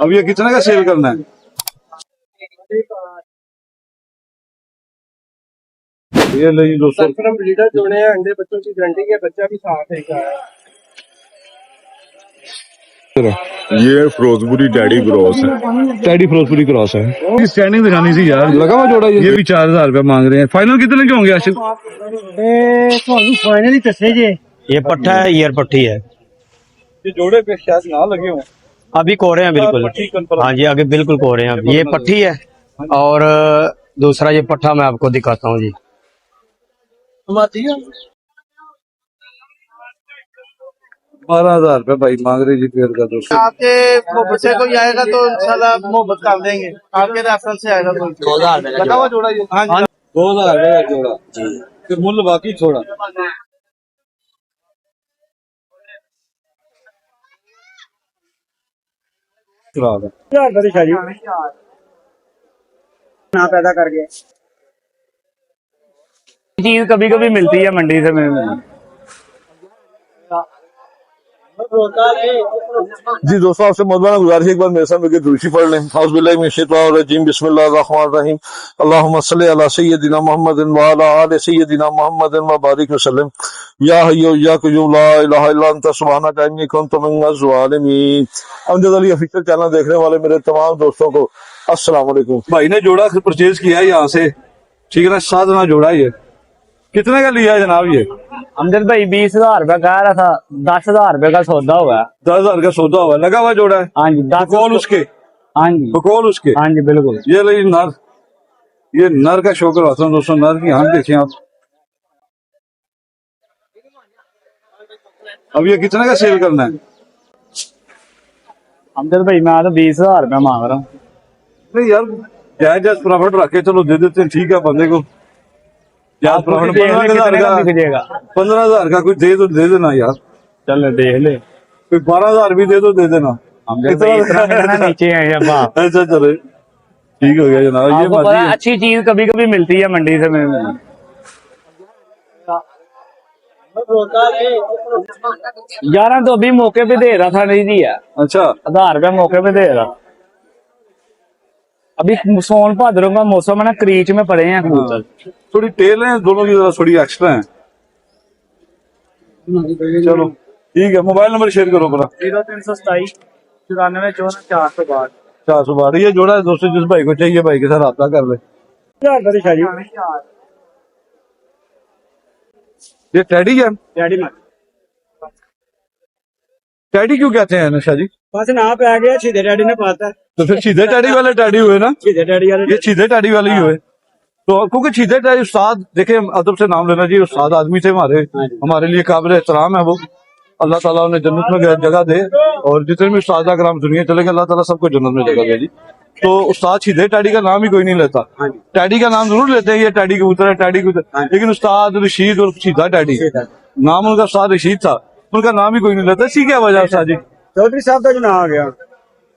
अब ये कितने का सेल करना है? ये ले जी दोस्तों, ब्रीडर जोड़े हैं, अंडे बच्चों की गारंटी है, बच्चा भी साथ है का। ये फिरोजपुरी डैडी क्रॉस है। टैडी फिरोजपुरी क्रॉस है। स्टैंडिंग दिखानी थी यार, लगा हुआ जोड़ा ये भी 4000 मांग रहे हैं। फाइनल कितने के होंगे आशिक? फाइनली दसे जे ये पट्ठा है, ईयर पट्टी है। ये जोड़े पे शायद ना लगे हों। अभी कोरे हैं बिल्कुल। हाँ जी, आगे बिल्कुल कोरे हैं। ये पट्टी है और दूसरा ये पट्ठा मैं आपको दिखाता हूँ जी। 12,000 भाई मांग रहे जी पेड़ का दोस्तों। आपके मोहब्बत से कोई आएगा तो इंशाल्लाह मोहब्बत कर देंगे। आपके रेफरेंस से आएगा कोई। 2000 लगा हुआ जोड़ा ये। हाँ जी। 2000 का जोड़ा जी, फिर मूल्य बाकी छोड़ा। ना पैदा कर गए। चीज कभी कभी मिलती है मंडी से। जी दोस्तों, आपसे मौलाना गुजारिश एक बार मेरे साथ मिलकर दुरूशी पढ़ लें। औज़ुबिल्लाहि बिस्मिल्लाहिर्रहमानिर्रहीम। अल्लाहुम्मा सल्लि अला सय्यदिना मुहम्मदिन व अला आलि सय्यदिना मुहम्मदिन व बारिक वसल्लम। या हय्यु या क़य्यूम ला इलाहा इल्ला अंता सुब्हानका इन्नी कुन्तु मिनज़ ज़ालिमीन। अमजद अली ऑफिशियल चैनल देखने वाले मेरे तमाम दोस्तों को अस्सलाम वालेकुम। भाई ने जोड़ा परचेज किया है यहाँ से, ठीक है ना? 7 ना जोड़ा ये कितने का लिया है जनाब? ये अमजद भाई 20,000 रुपया कह रहा था, 10,000 रुपये का सौदा हुआ है। 10,000 का सौदा हुआ, लगा हुआ जोड़ा है। हाँ जी, 10 कौन उसके? हाँ जी, बकौल उसके। हाँ जी बिल्कुल। ये ले नर, ये नर का शो करवाता हूँ दोस्तों। नर की आंख देखें आप। अब ये कितने का सेल करना है? अमजद भाई मैं तो 20,000 रुपया मांग रहा हूँ। नहीं यार, जायज जायज प्रॉफिट रख के चलो दे देते हैं, ठीक है बंदे को। जायज प्रॉफिट 15,000 का कुछ दे देना यार। चल देख ले, कोई 12,000 भी दे दो, दे देना। अमजद भाई इतना नीचे है ये बात। ऐसा चले, ठीक हो गया जनाब। ये आपको पता मर्जी है, है। अच्छी चीज कभी कभी मिलती है मंडी से। यार तो अभी मौके पे दे रहा था, नहीं दिया। अच्छा, 1,000 रुपया मौके पे दे रहा। अभी सोन भादरों का मौसम है ना, क्रीच में पड़े हैं कबूतर। थोड़ी टेल है दोनों की, जरा थोड़ी एक्स्ट्रा है। चलो ठीक है, मोबाइल नंबर शेयर करो अपना। 0327 94 54 412। 412। ये जोड़ा है दोस्तों, जिस भाई को चाहिए भाई के साथ रब्ता कर ले। ये टैडी है। डैडी में टैडी क्यों कहते हैं नशा जी? बस ना पे गया, सीधे डैडी ने पाता है। तो फिर सीधे टैडी वाले टैडी हुए ना? सीधे डैडी वाले। ये सीधे टैडी वाले ही हुए। तो क्योंकि सीधे टैडी उस्ताद, देखे अदब से नाम लेना जी, उस्ताद आदमी थे हमारे, हमारे लिए काबिल एहतराम है वो। अल्लाह ताला उन्हें जन्नत में जगह दे, और जितने भी उस्ताद कराम दुनिया चले गए, अल्लाह ताला सबको जन्नत में जगह दे जी। तो उस्ताद सीधे टैडी का नाम ही कोई नहीं लेता। टैडी का नाम जरूर लेते हैं, ये टैडी कबूतर है, टैडी कबूतर, लेकिन उस्ताद रशीद और सीधा टैडी, नाम उनका उस्ताद रशीद था, उनका नाम ही कोई नहीं लेता। इसी क्या वजह उस्ताद जी? चौधरी साहब का जो नाम आ गया।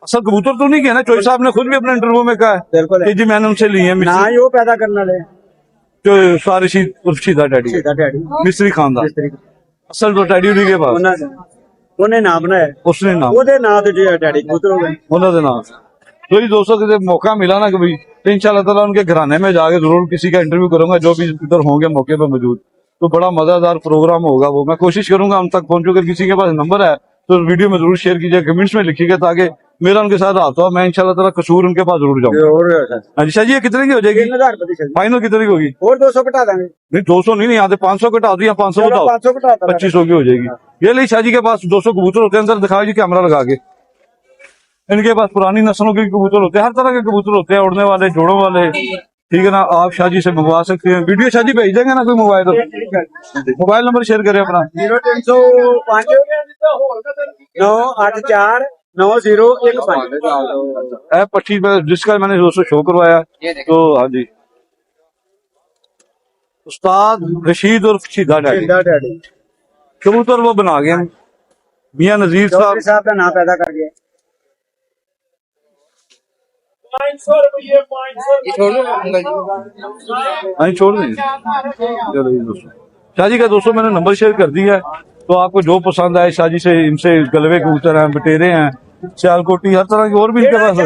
असल कबूतर तो नहीं किया ना, चौधरी साहब ने खुद भी अपने इंटरव्यू में कहा बिल्कुल कि जी मैंने उनसे लिए हैं ना ही वो पैदा करना ले। जो उस्ताद रशीद और सीधा टैडी, सीधा डैडी मिस्त्री खानदान। असल तो टैडी उन्हीं के पास, ਉਹਨੇ ਨਾਮ ਬਣਾਇਆ, उसने नाम, ਉਹਦੇ ਨਾਂ ਤੇ ਜਿਹੜਾ ਡੈਡੀ ਕਬੂतर ਹੋ ਗਏ। उन्होंने नाम। तो ये दोस्तों के मौका मिला ना कभी, तो इंशाल्लाह ताला उनके घराने में जाके जरूर किसी का इंटरव्यू करूंगा, जो भी इधर होंगे मौके पर मौजूद। तो बड़ा मजेदार प्रोग्राम होगा वो। मैं कोशिश करूंगा हम तक पहुंचूं। अगर किसी के पास नंबर है तो वीडियो में जरूर शेयर कीजिए, कमेंट्स में लिखिएगा, ताकि मेरा उनके साथ आता हो। मैं इंशाल्लाह ताला कसूर उनके पास जरूर जाऊंगा। अच्छा जी, ये कितने की हो जाएगी? 3000 रुपए दी। फाइनल कितने की होगी? और 200 घटा देंगे। नहीं 200 नहीं, यहाँ से 500 घटा दो या 500 बताओ। 500 घटा देंगे। 2500 की हो जाएगी। ये ले शाह जी के पास 200 कबूतर होते हैं, अंदर दिखाओ जी कैमरा लगा के। इनके पास पुरानी नस्लों के कबूतर होते हैं, हर तरह के कबूतर होते हैं, उड़ने वाले, जोड़ों वाले, ठीक है ना? आप शाह जी से मंगवा सकते हैं। वीडियो शाह जी भेज देंगे ना कोई मोबाइल तो? मोबाइल नंबर शेयर करें अपना। 0305 984 9015। पट्टी पर जिसका मैंने दोस्तों शो करवाया, तो हाँ जी, उस्ताद रशीद और सीधा डैडी कबूतर वो बना गए मियां नजीर चौधरी साहब। साहब का नाम पैदा कर गया। 500 रुपये 500 छोड़ देंगे। चलो जी दोस्तों, शाह जी का दोस्तों मैंने नंबर शेयर कर दिया है। तो आपको जो पसंद आए शाजी से, इनसे गलवे कबूतर हैं, बटेरे हैं, सियालकोटी, हर तरह की और भी इनके पास है।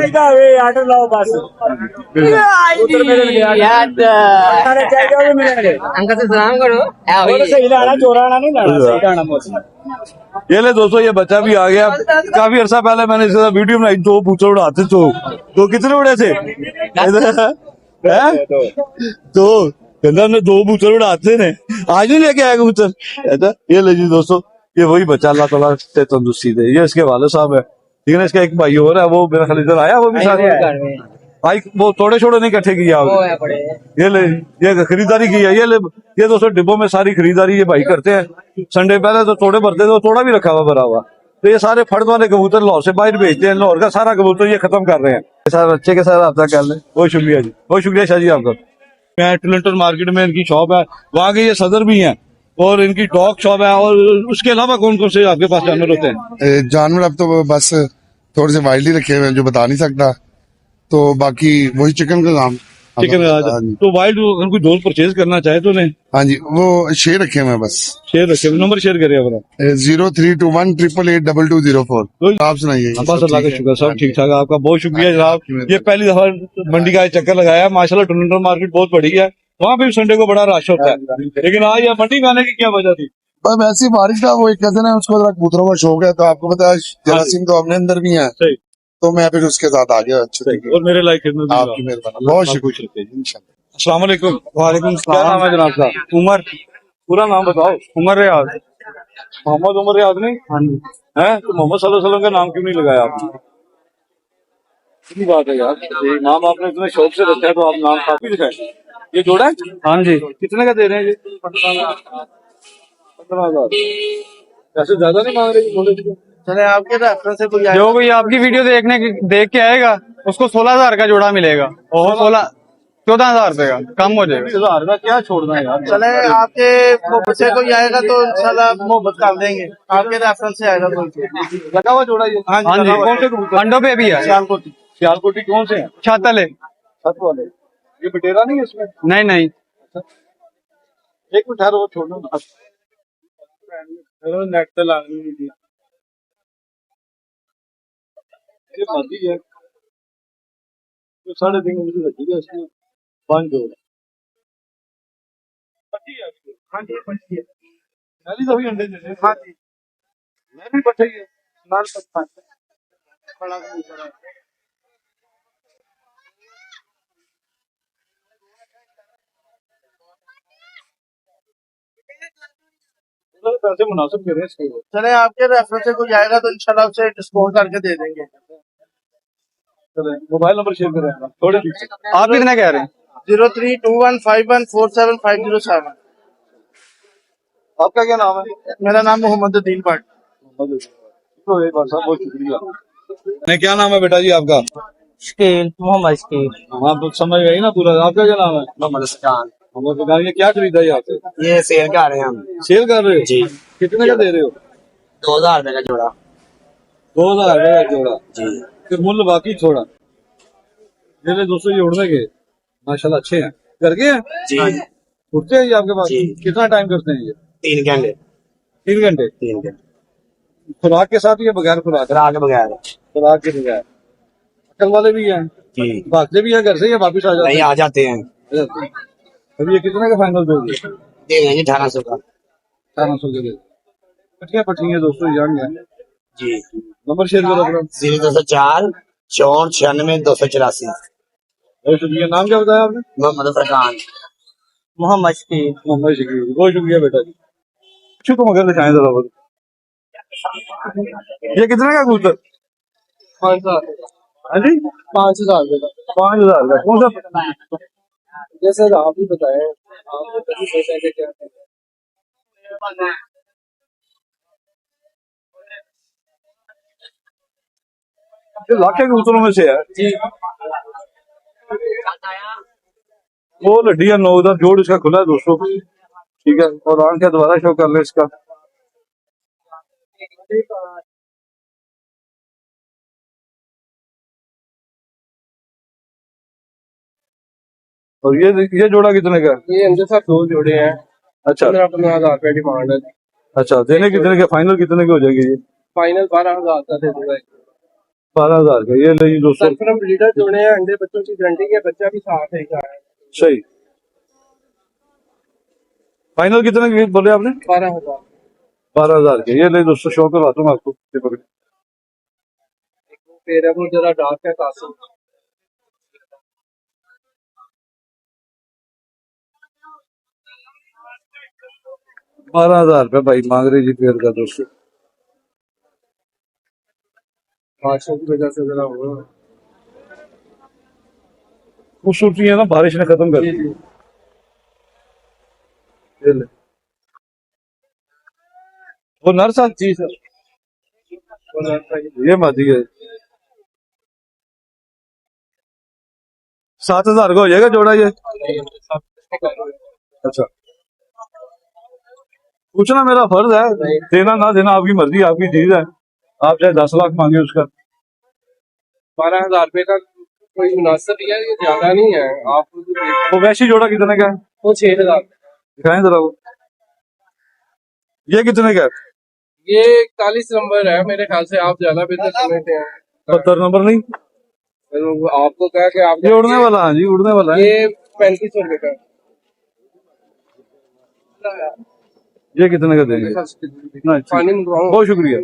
अंकल से सलाम करो। ये ले दोस्तों, ये बच्चा भी आ गया। काफी अरसा पहले मैंने इसके साथ वीडियो बनाई, दो कबूतर उड़ाते तो कितने उड़े थे? तो कहता हमने दो कबूतर उड़ाते ने, आज नहीं लेके आया कबूतर। कहता ये ले जी दोस्तों, ये वही बच्चा, अल्लाह ताला से तंदुरुस्ती दे। ये इसके वाले साहब है, ठीक है ना। इसका एक भाई और है, वो मेरा ख्याल इधर आया, वो भी साथ भाई, वो थोड़े छोड़े नहीं इकट्ठे किया आपने। ये ले, ये खरीदारी की है। ये दोस्तों डिब्बों में सारी खरीदारी ये भाई करते हैं। संडे पहले तो तोड़े भरते थे, तो तोड़ा भी रखा हुआ भरा हुआ। तो ये सारे फर्द वाले कबूतर लाहौर से बाहर भेजते हैं, लाहौर का सारा कबूतर ये खत्म कर रहे हैं। सर अच्छे के साथ आपका कर ले, बहुत शुक्रिया जी, बहुत शुक्रिया शाह जी आपका। मैं टोरंटो मार्केट में इनकी शॉप है, वहाँ के ये सदर भी हैं, और इनकी डॉग शॉप है। और उसके अलावा कौन कौन से आपके पास जानवर होते हैं? जानवर अब तो बस थोड़े से वाइल्ड ही रखे हुए हैं जो बता नहीं सकता, तो बाकी वही चिकन का काम। चिकन तो वाइल्ड अगर कोई दोस्त परचेज करना चाहे तो नहीं? हाँ जी, वो शेयर रखे हुए हैं बस। शेयर रखे, नंबर शेयर करिए अपना। 0321888804। आप सुनाइए। बस अल्लाह का शुक्र, सब ठीक ठाक। आपका बहुत शुक्रिया जनाब। ये पहली दफा मंडी का चक्कर लगाया, माशाल्लाह टोरंटो मार्केट बहुत बड़ी है, वहाँ पे भी संडे को बड़ा रश होता है। लेकिन आज यहाँ मंडी में आने की क्या वजह थी? बस वैसी बारिश का वो एक कजन है, उसको जरा कबूतरों का शौक है, तो आपको पता है जरासीम तो अपने अंदर भी है, सही, तो मैं फिर उसके साथ आ गया। और मेरे लाइक खिदमत भी आपकी मेहरबानी, बहुत शुक्रिया। अस्सलाम वालेकुम। वालेकुम क्या नाम है जनाब का? उमर पूरा नाम बताओ। उमर रियाज। मोहम्मद उमर रियाज नहीं हाँ जी। है? तो मोहम्मद सल्लल्लाहु अलैहि वसल्लम का नाम क्यों नहीं लगाया आपने? इतनी बात है यार, ये नाम आपने इतने शौक से रखा है, तो आप नाम काफी लिखा है। ये जोड़ा है? हाँ जी। कितने का दे रहे हैं ये? 15,000। वैसे ज्यादा नहीं मांग रहे थोड़े से? चले आपके रेफरेंस से कोई जो कोई आपकी वीडियो देख के आएगा उसको 16,000 का जोड़ा मिलेगा, और 14,000 रुपए का कम हो जाएगा। 20,000 का क्या छोड़ना है यार? चले आपके मोहब्बत से कोई आएगा तो इंशाल्लाह मोहब्बत कर देंगे। आपके रेफरेंस से आएगा कोई। लगा हुआ जोड़ा ये? हाँ जी, कौन से कबूतर? अंडों पे भी है। सियालकोटी। सियालकोटी कौन से हैं? छातल है। छत वाले। ये बटेरा नहीं है इसमें? नहीं नहीं, एक मिनट ठहरो, वो छोड़ो ना। नेट पे लानी नहीं थी। ये मादी है, तो 3.5 मुझे लगी है इसमें। 5 जोड़ पट्टी है इसकी। हाँ जी, पट्टी है। पहली दफी अंडे दे रहे हैं। हाँ जी, मैं भी पट्टी है। लाल पत्ता बड़ा कबूतर है। तो पैसे मुनासिब कर रहे हैं इसके। चले आपके रेफरेंस से कोई आएगा तो इंशाल्लाह उसे डिस्काउंट करके दे देंगे। मोबाइल नंबर शेयर करें अपना, थोड़े पीछे। आप कितने कह रहे हैं? 03215147 आपका क्या नाम है? मेरा नाम मोहम्मद उद्दीन भट्ट। तो एक बार साहब बहुत शुक्रिया। नहीं, क्या नाम है बेटा जी आपका? Scale, Mohammad scale. आप समझ गए ना पूरा। आपका क्या नाम है? मोहम्मद सजान। मोहम्मद सजान। ये क्या खरीदा है आपसे? ये सेल कर रहे हैं हम। सेल कर रहे हो जी। कितने का दे रहे हो? 2,000 रुपए का जोड़ा। 2,000 का जोड़ा जी। फिर मूल्य बाकी छोड़ा। मेरे दोस्तों ये उड़ने के माशाल्लाह अच्छे हैं, कर गए हैं जी। उड़ते हैं ये आपके पास? जी। कितना टाइम करते हैं ये? 3 घंटे। 3 घंटे। 3 घंटे खुराक के साथ या बगैर खुराक? आगे बगैर। खुराक के बगैर। अकल वाले भी हैं, जी। भागते भी हैं घर से या वापिस आ जाते नहीं, हैं? आ जाते हैं। अभी ये कितने का फाइनल दोगे? दे देंगे 1,800 का। 1800 के दे। पट्टियाँ पट्टियाँ दोस्तों यंग है। जी। नंबर शेयर करो अपना। 0204 64 96 284। बहुत शुक्रिया। नाम क्या बताया आपने? मोहम्मद फरकान। मोहम्मद शकील। मोहम्मद शकील। बहुत शुक्रिया बेटा जी। पूछो तो मगर दिखाएं जरा बहुत। ये कितने का कबूतर? 5,000। हाँ जी, 5,000 रुपए का। 5,000 का। कौन सा? जैसे आप ही बताए, आप पैसे के क्या है? ये लाखे कबूतरों में से है। जी। वो लड्डियां 9 उधर जोड़ इसका खुला है दोस्तों, ठीक है। और आन क्या दोबारा शो कर ले इसका। और ये जोड़ा कितने का? ये इनके साथ 2 जोड़े हैं। अच्छा, 15,000 रुपए डिमांड है। अच्छा, देने कितने के, फाइनल कितने के हो जाएगी ये? फाइनल 12,000 का दे दूंगा। 12,000 का। ये ले दोस्तों, कंफर्म ब्रीडर जोड़े हैं, अंडे बच्चों की गारंटी है, बच्चा भी साथ है। सही। फाइनल कितने के बोले आपने? 12,000। 12,000 के। ये ले दोस्तों, शो करवाता हूँ आपको। ये पकड़। फिर वो जरा डार्क है कासू। 12,000 रुपये भाई मांग रहे जी पेड़ का दोस्तों। बारिशों की वजह से जरा हो खूबसूरती है ना, बारिश ने खत्म कर दी। ये ले। वो नर साथ जी सर, ये मादी है। 7,000 का हो जाएगा जोड़ा ये। अच्छा, पूछना मेरा फर्ज है, देना ना देना आपकी मर्जी, आपकी चीज है। आप चाहे 10 लाख मांगे उसका। 12,000 रुपए का कोई मुनासिब है, ये ज्यादा नहीं है। आप वो वैसी जोड़ा कितने का है? वो 6,000। दिखाएं जरा वो। ये कितने का है? ये 41 नंबर है मेरे ख्याल से, आप ज्यादा बेहतर समझते हैं। 70 नंबर नहीं, तो आपको कहा कि आप ये उड़ने वाला है जी, उड़ने वाला है। ये 3500 रुपए का। ये कितने का देंगे? ना, ठीक। पानी मंगवाऊं? बहुत शुक्रिया।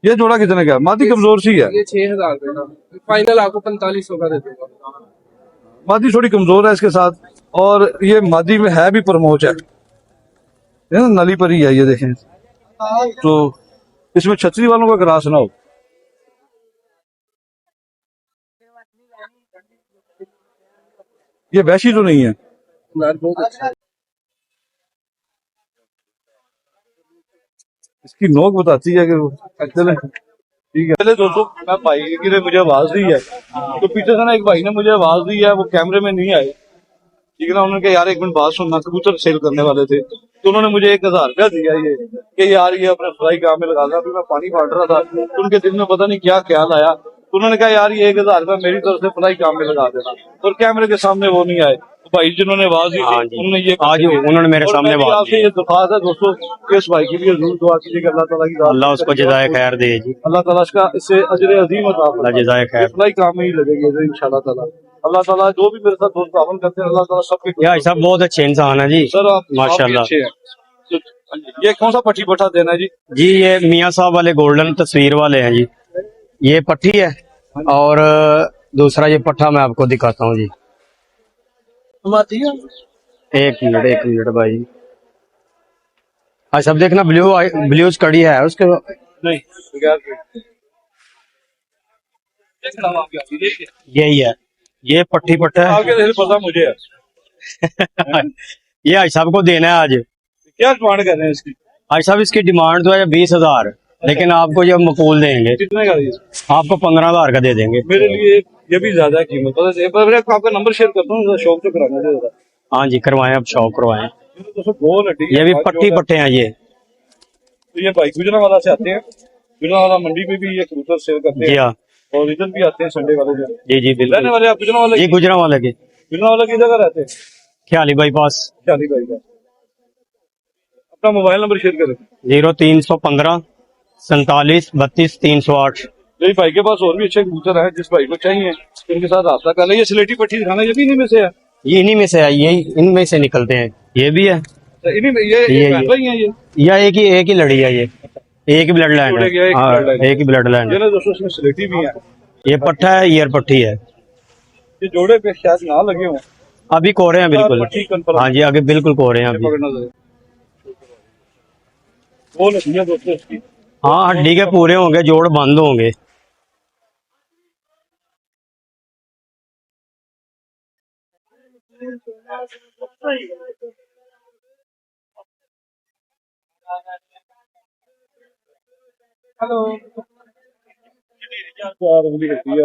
ये जोड़ा कितने का है? मादी कमजोर सी है। ये 6,000 रुपए का। फाइनल आपको 4500 का दे दूंगा। मादी थोड़ी कमजोर है इसके साथ, और ये मादी में है भी प्रमोच है। ये ना नली पर ही है, ये देखें। तो इसमें छतरी वालों का क्रास ना हो। ये वैसी तो नहीं है। नर बहुत अच्छा है। इसकी नोक बताती है कि वो चले ठीक है। पहले दोस्तों, मैं भाई की ने मुझे आवाज दी है, तो पीछे से ना एक भाई ने मुझे आवाज दी है, वो कैमरे में नहीं आए, ठीक है ना। उन्होंने कहा यार एक मिनट बात सुनना, कबूतर सेल करने वाले थे, तो उन्होंने मुझे 1,000 रुपया दिया ये कि यार ये अपने फ्लाई काम में लगा था। अभी मैं पानी बांट रहा था, तो उनके दिल में पता नहीं क्या ख्याल आया, तो उन्होंने कहा यार ये 1,000 रुपया मेरी तरफ से फ्लाई काम में लगा देना, और कैमरे के सामने वो नहीं आए। तो भाई जिन्होंने आवाज दी हाँ थी, जी, उन्होंने ये आज उन्होंने मेरे और सामने मेरी बात आपसे की। ये दरख्वास्त है दोस्तों कि इस भाई के लिए जरूर दुआ कीजिएगा, अल्लाह ताला की अल्लाह उसको जज़ाए खैर दे जी, अल्लाह ताला इसका इससे अजर अजीम अता अल्लाह फरमाए। जज़ाए खैर। इतना ही काम में ही लगेगी इंशाल्लाह ताला। अल्लाह ताला जो भी मेरे साथ दोस्त तावन करते हैं, अल्लाह ताला सबके यार सब बहुत अच्छे इंसान है जी, सर आप माशाल्लाह। अच्छे हैं। तो ये कौन सा पट्टी पट्टा देना है जी? जी ये मियाँ साहब वाले गोल्डन तस्वीर वाले हैं जी। ये पट्टी है, और दूसरा ये पट्टा मैं आपको दिखाता हूँ जी। एक मिनट भाई। अच्छा अब देखना, ब्लू कड़ी है उसके। नहीं बगैर यही है, ये पट्टी पट्टा है। आगे से पता मुझे है। ये आज साहब को देना है आज। क्या डिमांड कर रहे हैं इसकी? आज साहब इसकी डिमांड तो है 20,000, लेकिन आपको जब मकबूल देंगे कितने का ये? आपको 15,000 का दे देंगे। मेरे लिए ये भी ज्यादा है कीमत, पता है। पर मैं आपका नंबर शेयर करता हूँ, शौक से कराना दे जरा। हाँ जी करवाएं, अब शौक करवाएं। दोस्तों गोल हड्डी ये भी पट्टी पट्टे हैं ये। तो ये भाई गुजरांवाला से आते हैं, गुजरांवाला मंडी में भी ये कबूतर सेल करते जी हैं, हाँ, और इधर भी आते हैं संडे वाले दिन। जी जी रहने बिल्कुल वाले आप गुजरांवाला जी, गुजरांवाला के गुजरांवाला की जगह रहते हैं? ख्याली बाईपास। चाली भाई का अपना मोबाइल नंबर शेयर करें। 0315 47 32 308। यही भाई के पास और भी अच्छे कबूतर हैं, जिस भाई को चाहिए इनके साथ रब्ता कर ले। ये स्लेटी पट्टी दिखाना, ये भी इन्हीं में से है? ये इन्हीं में से है, यही इनमें से निकलते हैं। ये भी है, तो इन्हीं में ये बहन भाई हैं ये? या एक ही लड़ी है, ये एक ही ब्लड लाइन जोड़े गया, है। एक हाँ, blood line। एक ही ब्लड लाइन ये है। ना दोस्तों इसमें स्लेटी भी है। ये पट्टा है, ईयर पट्टी है। ये जोड़े पे शायद ना लगे हों। अभी कोरे हैं बिल्कुल। पट्टी confirm। हाँ जी आगे बिल्कुल कोरे हैं ये अभी। पकड़ना जरा। वो लगी है दोस्तों इसकी। हाँ हड्डी के पूरे होंगे, जोड़ बंद होंगे। चार उंगली हड्डी है।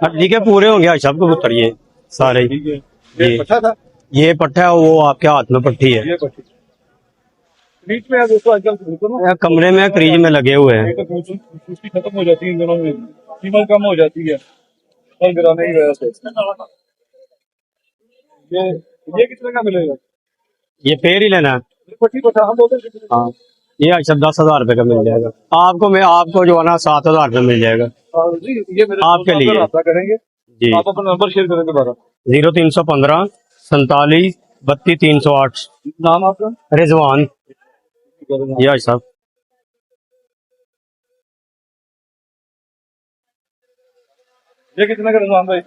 हड्डी के पूरे होंगे आज सब कबूतर ये सारे। ठीक है, जी। ये पट्टा था, ये पट्टा है, वो आपके हाथ में पट्टी है। ये पट्टी बीच में है दोस्तों। आजकल कबूतर ना यह कमरे में क्रीज में लगे हुए हैं। ये तो कबूतर खूबसूरती खत्म हो जाती है इन दिनों में, कीमत कम हो जाती है और गिराने की वजह से। ये कितने का मिलेगा? ये पेड़ ही लेना है। हाँ ये अच्छा 10,000 रुपए का मिल जाएगा आपको जो है ना 7,000 रुपये मिल जाएगा आपके लिए करेंगे जी। आप अपना नंबर शेयर करें दोबारा। 0315 47 32 308 नाम आपका? रिजवान या साहब। ये कितने का रिजवान भाई?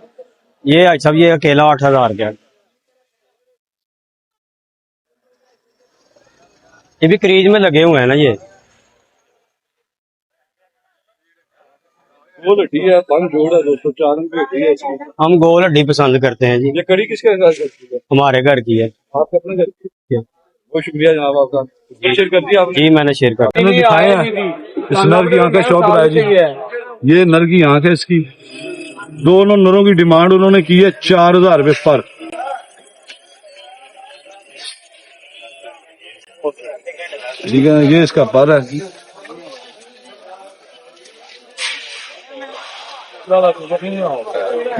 ये अच्छा ये अकेला 8,000 का है। ये भी क्रीज में लगे हुए हैं ना ये। वो हड्डी है, पान जोड़ है, 204 की हड्डी है इसकी। हम गोल हड्डी पसंद करते हैं जी। ये कड़ी किसके घर करती है? हमारे घर की है। आपके अपने घर की? बहुत शुक्रिया जनाब आपका, शेयर कर दिया आपने। जी मैंने शेयर कर मैंने दिखाया है इस नर की आंखें शौक रहा जी। ये नर की आंख है इसकी। दोनों नरों की डिमांड उन्होंने की है 4,000 रुपए पर। ठीक है, ये इसका पर है।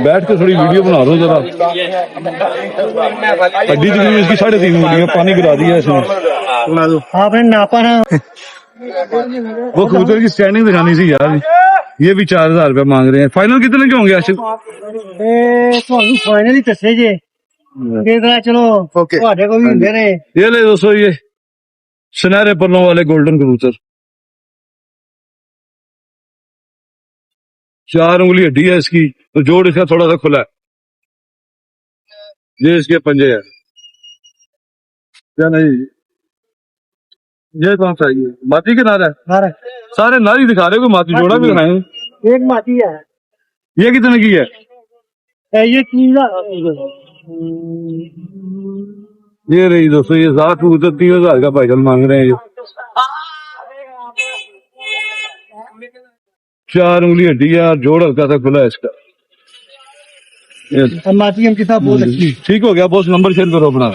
बैठ के थोड़ी वीडियो बना लो जरा। हड्डी तकरीबन इसकी 3.5 मूली पानी गिरा दिया इसने। आपने नापा ना। वो कबूतर की स्टैंडिंग दिखानी थी यार। ये भी 4,000 रुपए मांग रहे हैं। फाइनल कितने के होंगे आशिक? फाइनली दसे जे चलो ਤੁਹਾਡੇ ਕੋਲ ਵੀ ਹੁੰਦੇ ਨੇ। ये ले दोस्तों, ये सुनहरे पल्लों वाले गोल्डन कबूतर, 4 उंगली हड्डी है इसकी, तो जोड़ इसका थोड़ा सा खुला है। ये इसके पंजे है क्या? नहीं, ये कौन सा है? ये माती के नारा है? सारे नारी दिखा रहे हो, माती जोड़ा भी दिखाए। एक माटी है। ये कितने की है? ये चीज ये रही दोस्तों, ये 7 कबूतर 3,000 का भाईजान मांग रहे हैं। ये 4 उंगली हड्डी है और जोड़ हल्का सा खुला है इसका। माटी हम कितना बोल ठीक हो गया बॉस, नंबर शेयर करो अपना।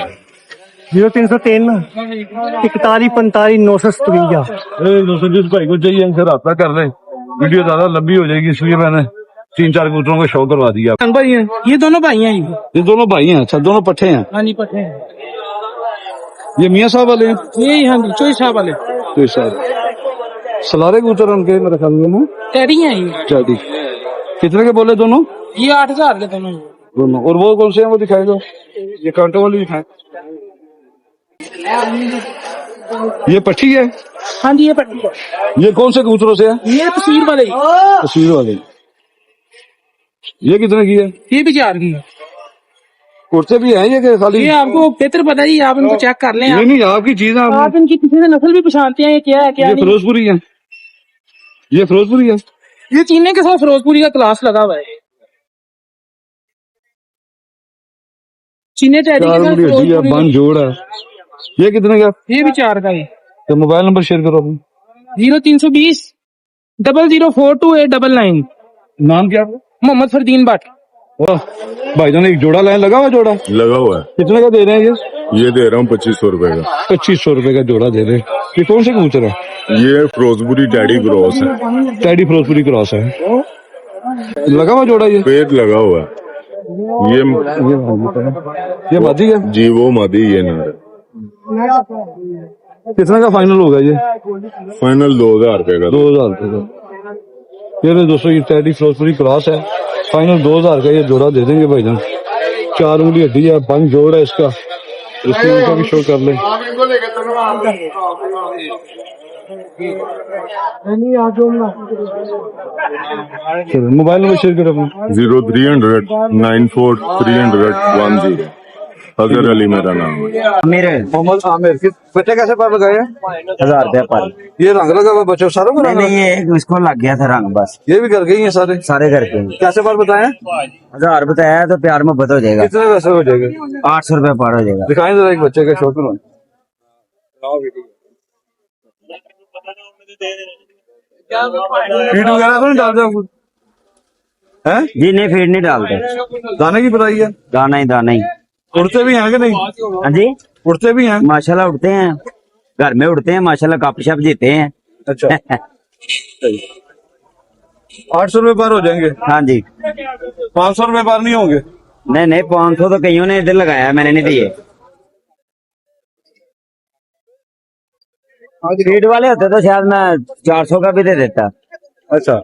0303 41 45 957। दोस्तों जिस भाई को चाहिए हमसे रब्ता कर लें, वीडियो ज्यादा लंबी हो जाएगी इसलिए मैंने 3-4 कबूतरों को शो करवा दिया। भाई हैं, ये दोनों भाई हैं। ये दोनों भाई हैं? अच्छा, दोनों पट्ठे हैं? हाँ जी पट्टे हैं। ये मियाँ साहब वाले हैं? ये हाँ जी चोई साहब वाले तो साहब सलारे कबूतर उनके मेरे ख्याल में टैडी हैं ये। चलिए, कितने के बोले दोनों? ये 8,000 के दोनों। दोनों। और वो कौन से हैं, वो दिखाएगा? ये कांटों वाली दिखाए। ये पट्टी है? हाँ जी ये पट्टी है। ये कौन से कबूतरों से है? ये तस्वीर वाले। तस्वीर वाले। ये कितने की है? ये भी 4 की है। कुर्ते भी हैं ये के खाली? ये आपको बेहतर पता ही, आप इनको चेक कर लें। नहीं आपकी चीज है। आप इनकी किसी से नस्ल भी पहचानते हैं, ये क्या है क्या ये नहीं। फिरोजपुरी है? ये फिरोजपुरी है? ये चीने के साथ फिरोजपुरी का क्लास लगा हुआ है। चीने टैडी के साथ फिरोजपुरी बन जोड़ है। ये कितने का? ये भी 4 का है। तो मोबाइल नंबर शेयर करो अपना। 0320 004289। नाम क्या है? मोहम्मद फरदीन भट्ट। वाह भाईजान, एक जोड़ा लाइन लगा हुआ? जोड़ा लगा हुआ है। कितने का दे रहे हैं? ये दे रहा हूँ 2,500 रुपए का। 2,500 रुपए का जोड़ा दे रहे हैं। ये कौन से कबूतर है? ये फिरोजपुरी डैडी क्रॉस है। टैडी फिरोजपुरी क्रॉस है। लगा हुआ जोड़ा? ये पेड़ लगा हुआ है। ये मादी है जी, वो मादी ये नार। कितने का फाइनल होगा ये? फाइनल 2,000 रुपए का। 2,000 रुपए का। ये दोस्तों ये टैडी फिरोजपुरी क्रॉस है, फाइनल 2,000 का ये जोड़ा दे देंगे भाईजान। 4 उंगली हड्डी है, 5 जोड़ है इसका। इसकी उनका भी शो कर ले। मोबाइल नंबर शेयर करो अपना। 0300 94 300 10। अजहर अली मेरा नाम है। मेरे मोहम्मद आमिर। बच्चे कैसे पर लगाए हैं? 1,000 रुपया पर। ये रंग लगा हुआ बच्चों सारों को? रंग ये इसको लग गया था रंग बस। ये भी कर गई हैं सारे? सारे घर के कैसे पर बताएं? 1,000 बताया तो प्यार मोहब्बत हो जाएगा। कितने पैसे हो जाएगा? 800 रुपया पर हो जाएगा। दिखाएं जरा एक बच्चे का शो करो। फीड वगैरह तो नहीं डालते आप? हैं? जी नहीं फीड नहीं डालते, दाने की बताई है? दाना ही। उड़ते भी हैं कि नहीं? हाँ जी उड़ते भी हैं? माशाल्लाह उड़ते हैं, घर में उड़ते हैं माशाल्लाह, कप शप जीते हैं। अच्छा 800 रुपए पर हो जाएंगे? हाँ जी 500 रुपए पर नहीं होंगे? नहीं 500 तो कईयों ने इधर लगाया, मैंने नहीं दिए। फीड वाले होते तो शायद मैं 400 का भी दे देता। अच्छा,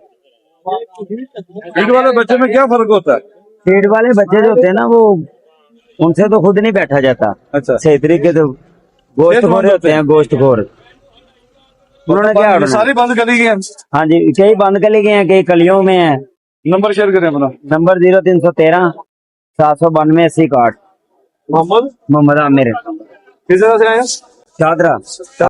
फीड वाले बच्चे में क्या फर्क होता है? फीड वाले बच्चे जो होते हैं ना, वो उनसे तो खुद नहीं बैठा जाता। अच्छा, सही तरीके से गोश्त खोर होते हैं, गोश्त खोर। उन्होंने क्या ये उड़ना? सारी बंद करी गई हैं। हाँ जी, कई बंद कर गए हैं, कई कलियों में है। नंबर शेयर करें अपना। नंबर 0313 792 80 61। मोहम्मद मोहम्मद आमिर, किस जगह से आए हैं? शादरा।